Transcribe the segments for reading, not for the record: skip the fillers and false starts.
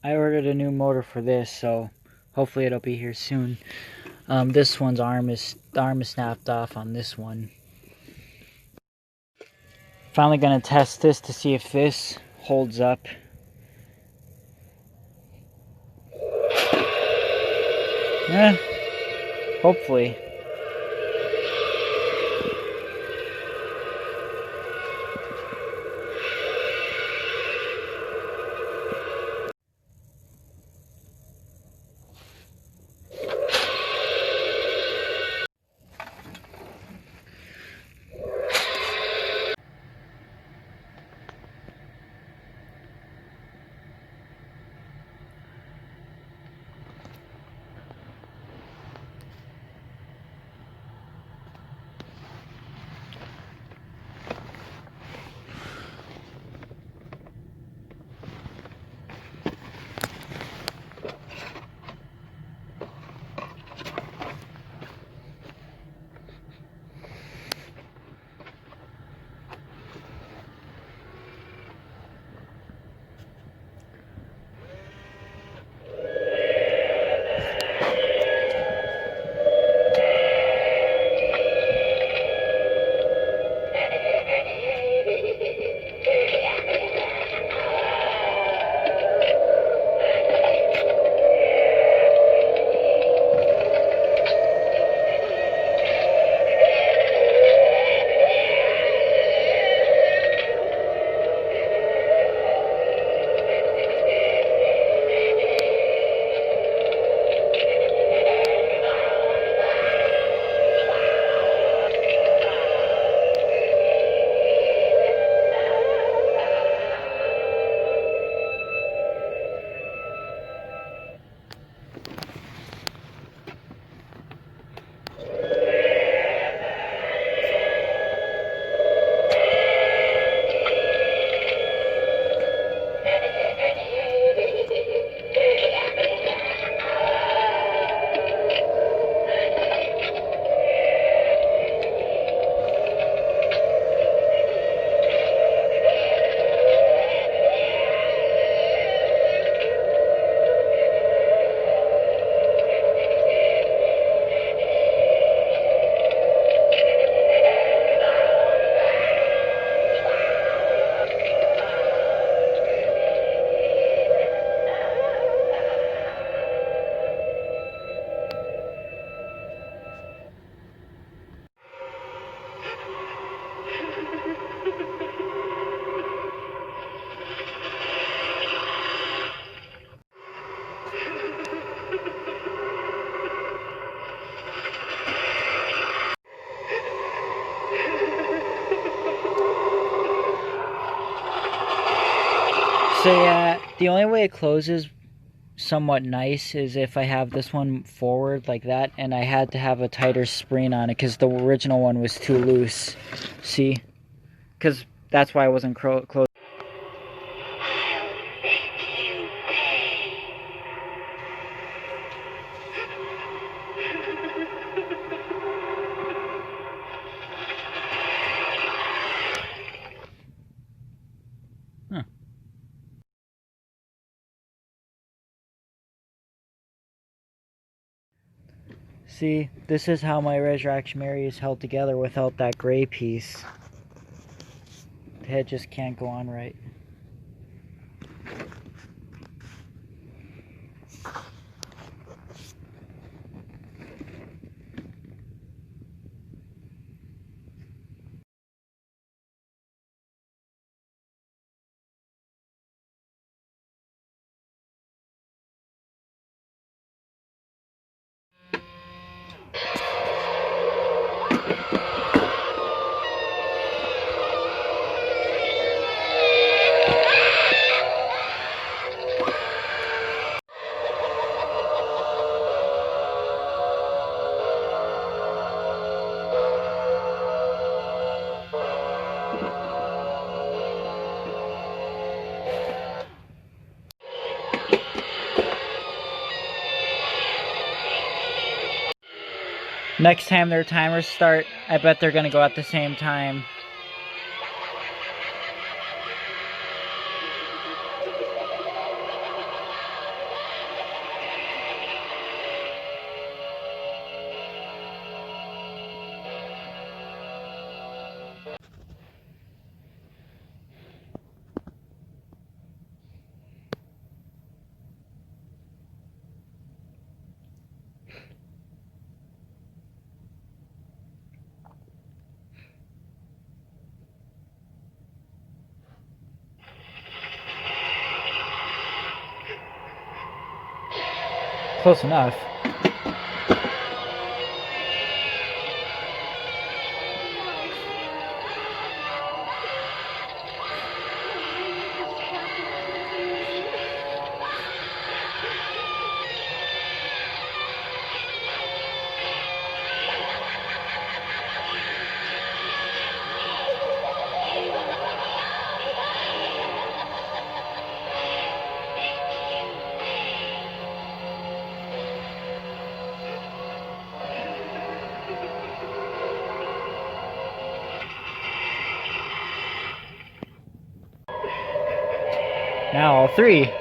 I ordered a new motor for this, so hopefully it'll be here soon. This one's the arm is snapped off on this one. Finally gonna test this to see if this holds up. Yeah, hopefully. So yeah, the only way it closes somewhat nice is if I have this one forward like that, and I had to have a tighter spring on it because the original one was too loose. See? Because that's why I wasn't closing. Huh. See, this is how my Resurrection Mary is held together without that gray piece. The head just can't go on right. Next time their timers start, I bet they're gonna go at the same time. Close enough. Now all three.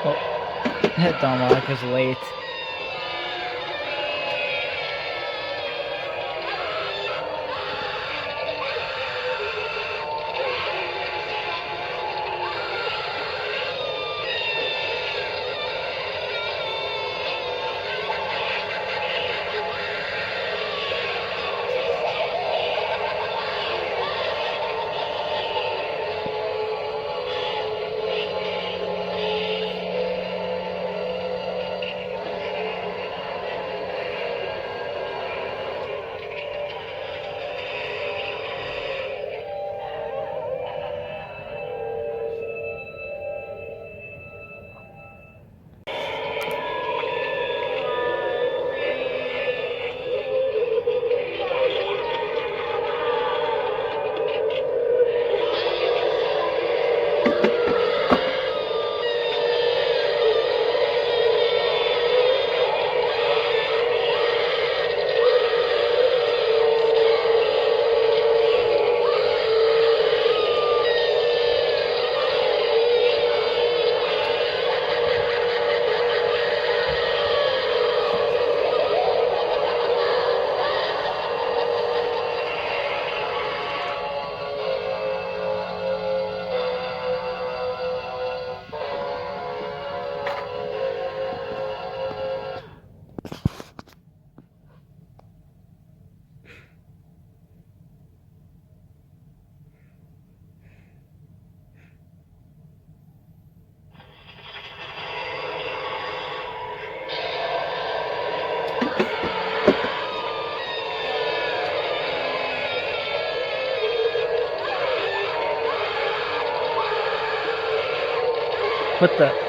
Oh, Dominic is late. What the?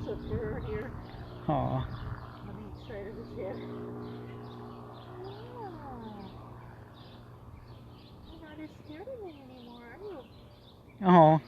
So pure here Aw. on each side of his head. You're not as scared of him anymore, are you? Oh.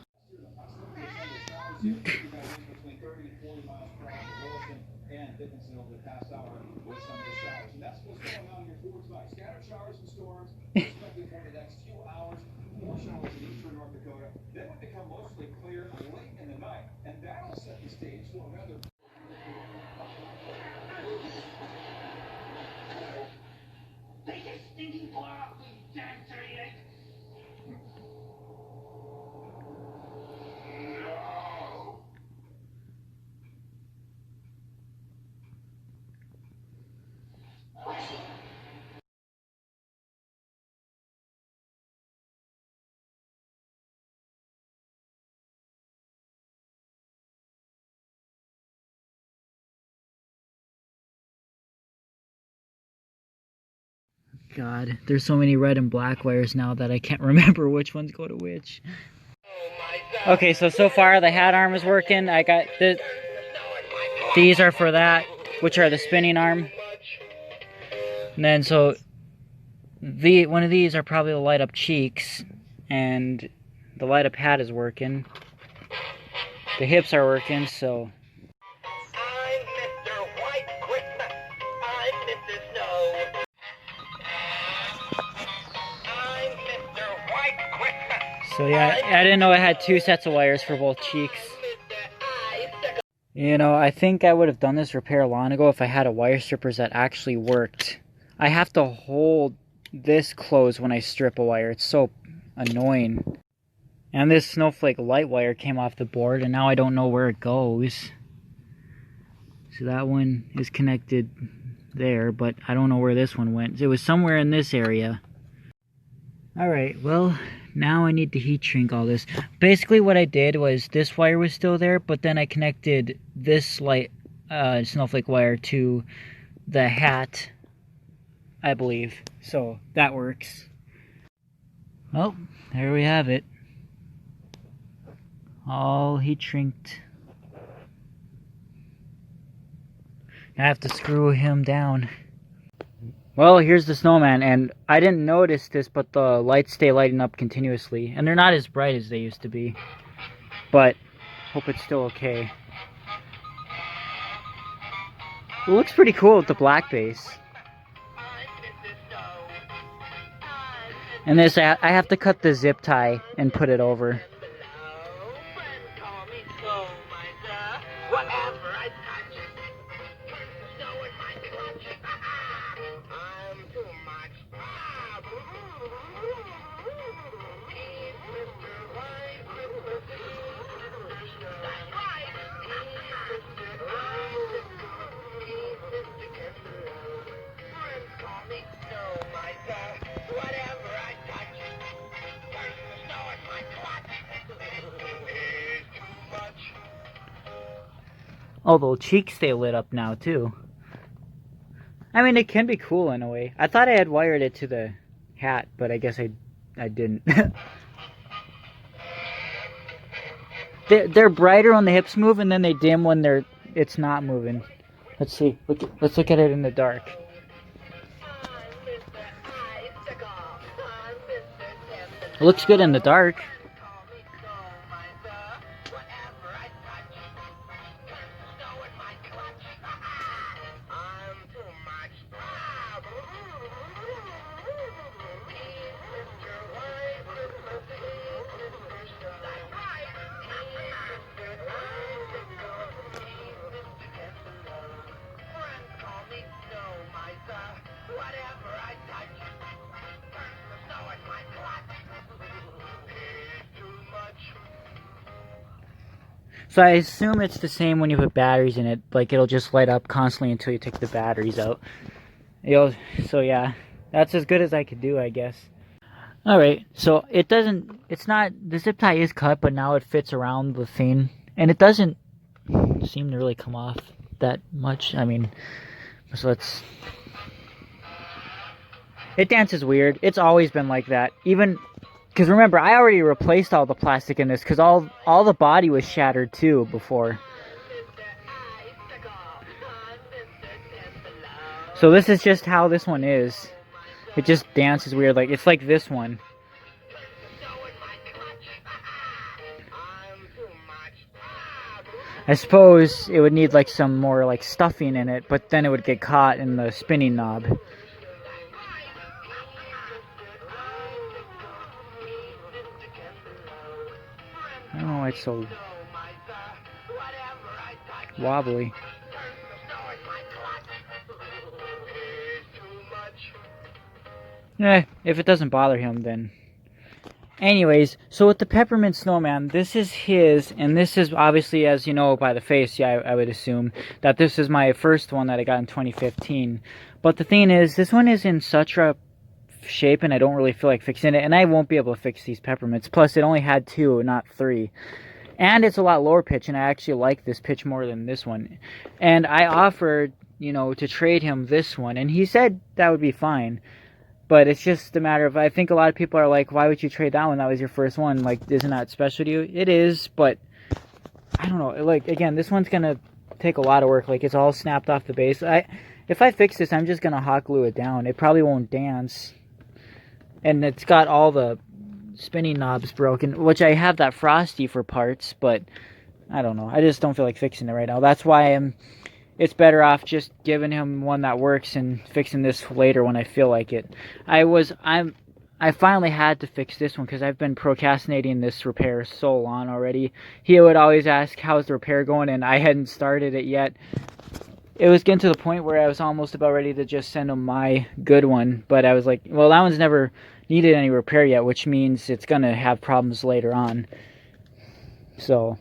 God, there's so many red and black wires now that I can't remember which ones go to which. Okay, so far the hat arm is working. I got these are for that, which are the spinning arm. And then so one of these are probably the light up cheeks, and the light up hat is working. The hips are working, so. I'm Mr. White Christmas. I'm Mr. Snow. I'm Mr. White Christmas. So yeah, I didn't know it had two sets of wires for both cheeks. You know, I think I would have done this repair long ago if I had a wire strippers that actually worked. I have to hold this closed when I strip a wire. It's so annoying. And this snowflake light wire came off the board, and now I don't know where it goes. So that one is connected there, but I don't know where this one went. It was somewhere in this area. Alright, well, now I need to heat shrink all this. Basically what I did was this wire was still there, but then I connected this light snowflake wire to the hat, I believe. So that works. Well, there we have it. All heat shrinked. I have to screw him down. Well, here's the snowman, and I didn't notice this, but the lights stay lighting up continuously. And they're not as bright as they used to be. But, hope it's still okay. It looks pretty cool with the black base. And this, I have to cut the zip tie and put it over. Oh, the cheeks stay lit up now, too. I mean, it can be cool in a way. I thought I had wired it to the hat, but I guess I didn't. They're brighter when the hips move, and then they dim when it's not moving. Let's see. Let's look at it in the dark. It looks good in the dark. So I assume it's the same when you put batteries in it. Like, it'll just light up constantly until you take the batteries out. So yeah, that's as good as I could do, I guess. Alright, so the zip tie is cut, but now it fits around the thing. And it doesn't seem to really come off that much. I mean, so it dances weird. It's always been like that. Even, because remember, I already replaced all the plastic in this, because all the body was shattered too before. So this is just how this one is. It just dances weird, like it's like this one. I suppose it would need like some more like stuffing in it, but then it would get caught in the spinning knob. I don't know why it's so wobbly. If it doesn't bother him, then. Anyways, so with the Peppermint Snowman, this is his, and this is obviously, as you know by the face, yeah, I would assume, that this is my first one that I got in 2015. But the thing is, this one is in such a shape, and I don't really feel like fixing it, and I won't be able to fix these Peppermints. Plus, it only had 2, not 3. And it's a lot lower pitch, and I actually like this pitch more than this one. And I offered, you know, to trade him this one, and he said that would be fine. But it's just a matter of, I think a lot of people are like, why would you trade that one? That was your first one. Like, isn't that special to you? It is, but I don't know. Like, again, this one's going to take a lot of work. Like, it's all snapped off the base. If I fix this, I'm just going to hot glue it down. It probably won't dance. And it's got all the spinning knobs broken, which I have that Frosty for parts, but I don't know. I just don't feel like fixing it right now. That's why it's better off just giving him one that works and fixing this later when I feel like it. I finally had to fix this one because I've been procrastinating this repair so long already. He would always ask, how's the repair going? And I hadn't started it yet. It was getting to the point where I was almost about ready to just send him my good one. But I was like, well, that one's never needed any repair yet, which means it's going to have problems later on. So...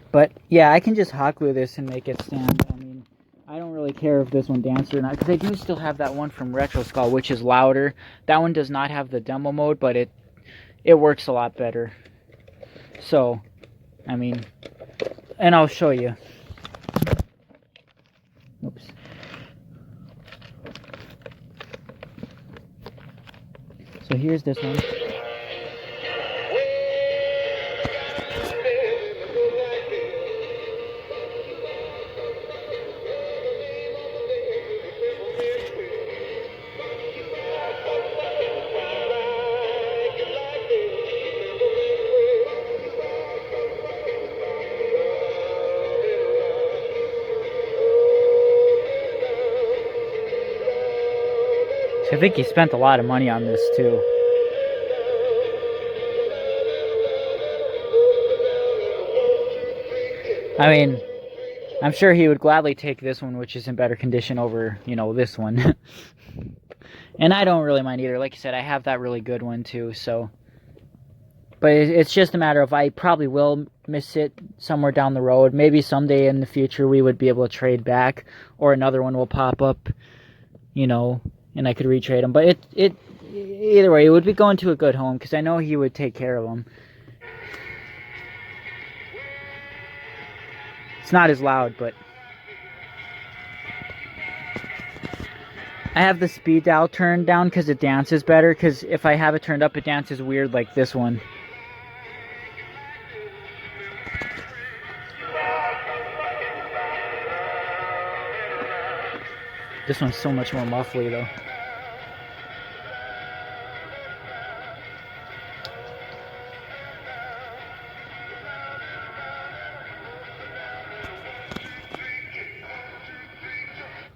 But, yeah, I can just hot glue this and make it stand. I mean, I don't really care if this one dances or not, because I do still have that one from Retro Skull, which is louder. That one does not have the demo mode, but it works a lot better. So, I mean, and I'll show you. Oops. So here's this one. I think he spent a lot of money on this too. I mean, I'm sure he would gladly take this one, which is in better condition, over, you know, this one. And I don't really mind either. Like I said, I have that really good one too, so. But it's just a matter of, I probably will miss it somewhere down the road. Maybe someday in the future we would be able to trade back, or another one will pop up, you know, and I could retrade them. But either way, it would be going to a good home, because I know he would take care of them. It's not as loud, but I have the speed dial turned down because it dances better, because if I have it turned up, it dances weird like this one. This one's so much more muffly though.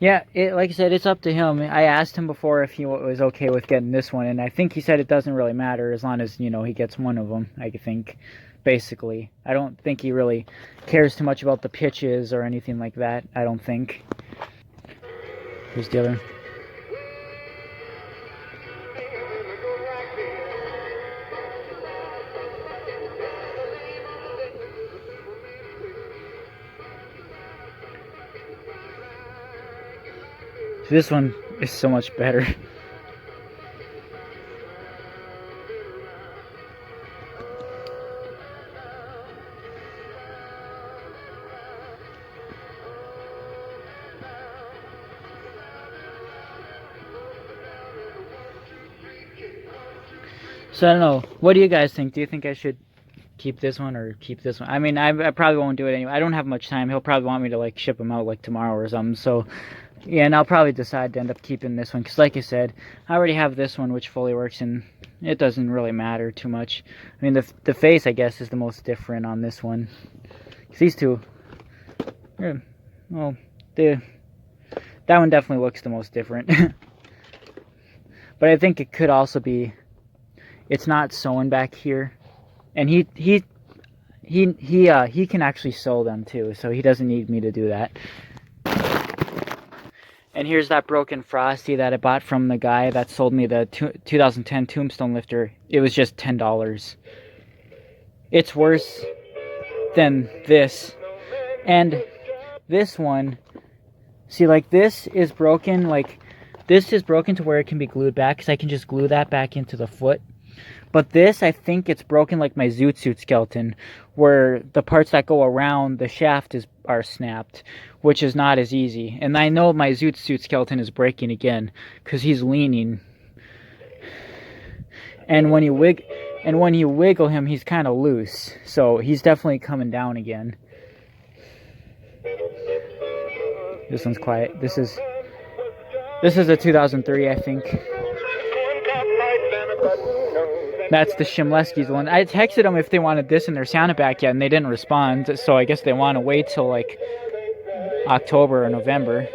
Yeah, like I said, it's up to him. I asked him before if he was okay with getting this one, and I think he said it doesn't really matter as long as, you know, he gets one of them, I think, basically. I don't think he really cares too much about the pitches or anything like that, I don't think. Here's the other. This one is so much better. So I don't know. What do you guys think? Do you think I should keep this one or keep this one? I mean, I probably won't do it anyway. I don't have much time. He'll probably want me to like ship him out like tomorrow or something. So Yeah, and I'll probably decide to end up keeping this one because, like I said, I already have this one which fully works, and it doesn't really matter too much. I mean, the face, I guess, is the most different on this one. 'Cause these two, well, that one definitely looks the most different. But I think it could also be, it's not sewing back here, and he can actually sew them too, so he doesn't need me to do that. And here's that broken Frosty that I bought from the guy that sold me the 2010 Tombstone lifter. It was just $10. It's worse than this. And this one, see, like, this is broken. Like, this is broken to where it can be glued back, because I can just glue that back into the foot. But this, I think it's broken like my Zoot Suit skeleton, where the parts that go around the shaft are snapped, which is not as easy. And I know my Zoot Suit skeleton is breaking again, because he's leaning. And when you wiggle him, he's kind of loose. So he's definitely coming down again. This one's quiet. This is a 2003, I think. That's the Shimleskis one. I texted them if they wanted this in their sound back yet, and they didn't respond. So I guess they want to wait till like October or November.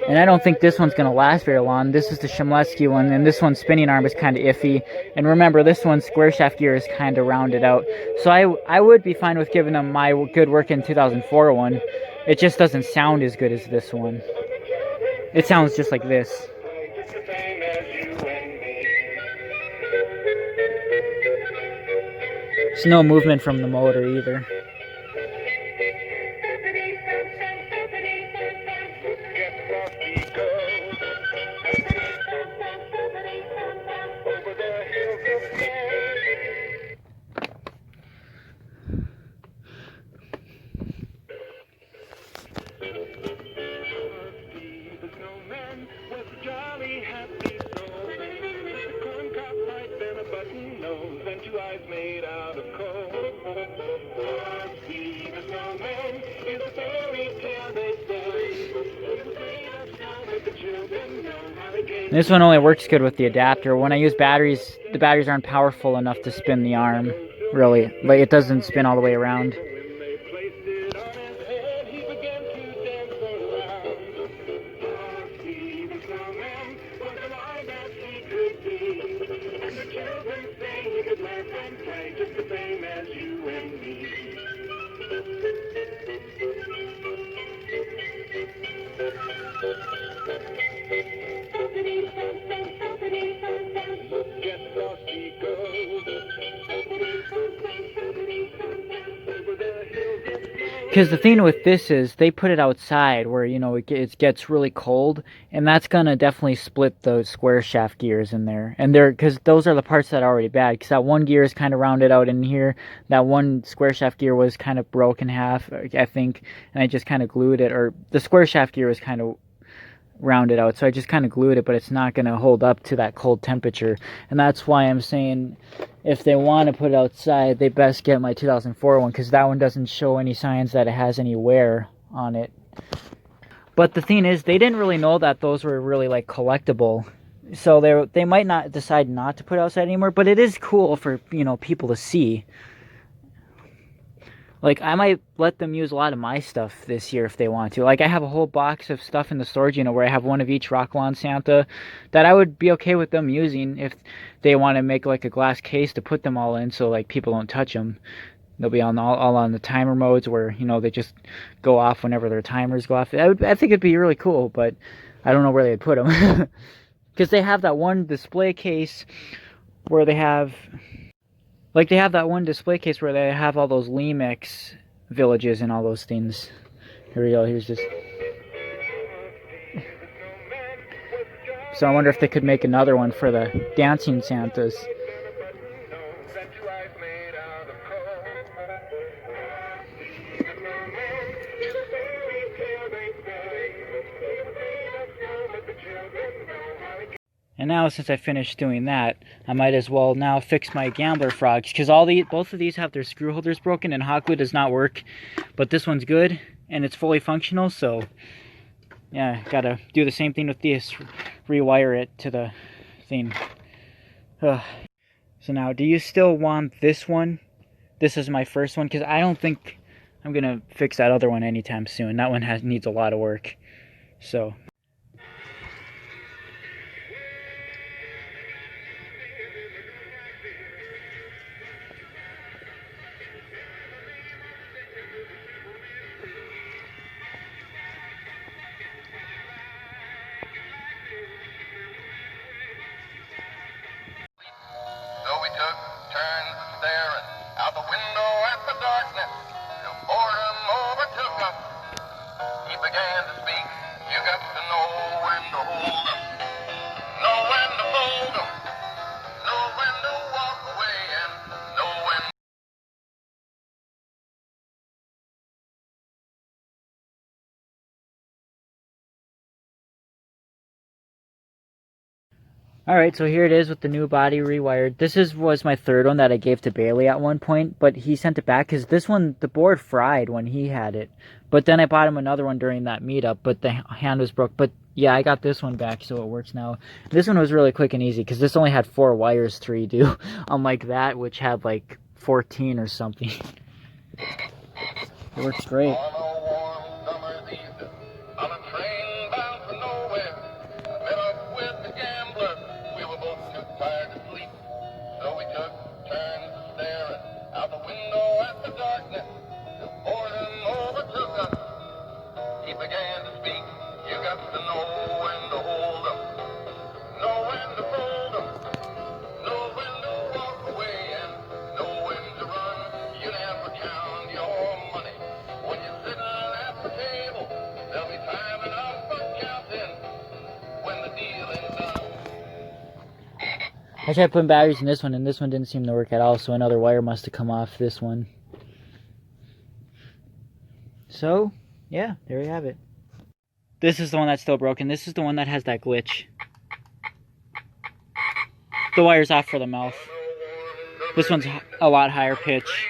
And I don't think this one's going to last very long. This is the Shimleski one, and this one's spinning arm is kind of iffy. And remember, this one's square shaft gear is kind of rounded out. So I would be fine with giving them my good work in 2004 one. It just doesn't sound as good as this one. It sounds just like this. There's no movement from the motor either. This one only works good with the adapter. When I use batteries, the batteries aren't powerful enough to spin the arm, really. Like, it doesn't spin all the way around. Because the thing with this is they put it outside where, you know, it gets really cold, and that's going to definitely split those square shaft gears in there. And because those are the parts that are already bad, because that one gear is kind of rounded out in here. That one square shaft gear was kind of broken in half, I think, and I just kind of glued it. Or the square shaft gear was kind of rounded out, so I just kind of glued it, but it's not going to hold up to that cold temperature. And that's why I'm saying if they want to put it outside, they best get my 2004 one, because that one doesn't show any signs that it has any wear on it. But the thing is, they didn't really know that those were really like collectible, so they might not decide not to put it outside anymore. But it is cool for, you know, people to see. Like, I might let them use a lot of my stuff this year if they want to. Like, I have a whole box of stuff in the storage, you know, where I have one of each Rocklon Santa that I would be okay with them using if they want to make, like, a glass case to put them all in so, like, people don't touch them. They'll be all on the timer modes where, you know, they just go off whenever their timers go off. I think it'd be really cool, but I don't know where they'd put them. Because they have that one display case where they have... Like, they have that one display case where they have all those Lemix villages and all those things. Here we go, here's this. So I wonder if they could make another one for the dancing Santas. And now since I finished doing that, I might as well now fix my Gambler frogs, because both of these have their screw holders broken and hot glue does not work. But this one's good and it's fully functional, so yeah, gotta do the same thing with this, rewire it to the thing. Ugh. So now, do you still want this one? This is my first one, because I don't think I'm gonna fix that other one anytime soon. That one needs a lot of work. So So we took turns staring out the window at the darkness till boredom overtook us. He began to speak. You got to know when to hold 'em, know when to fold 'em, know when to walk away, and know when. alright, so here it is with the new body rewired. This was my third one that I gave to Bailey at one point, but he sent it back because this one, the board fried when he had it. But then I bought him another one during that meetup, but the hand was broke. But yeah, I got this one back, so it works now. This one was really quick and easy because this only had 4 wires to redo, unlike that, which had like 14 or something. It works great. On a warm summer's evening, on a train bound for nowhere, I met up with the gambler. We were both too tired to sleep, so we took turns staring out the window at the darkness till boredom overtook us. He began to speak. You got to know when to hold 'em, know when to fold 'em, know when to walk away, and know when to run. You never count your money when you're sitting at the table. There'll be time enough for counting when the dealing's done. I tried putting batteries in this one, and this one didn't seem to work at all, so another wire must have come off this one. So, yeah, there you have it. This is the one that's still broken. This is the one that has that glitch. The wire's off for the mouth. This one's a lot higher pitch.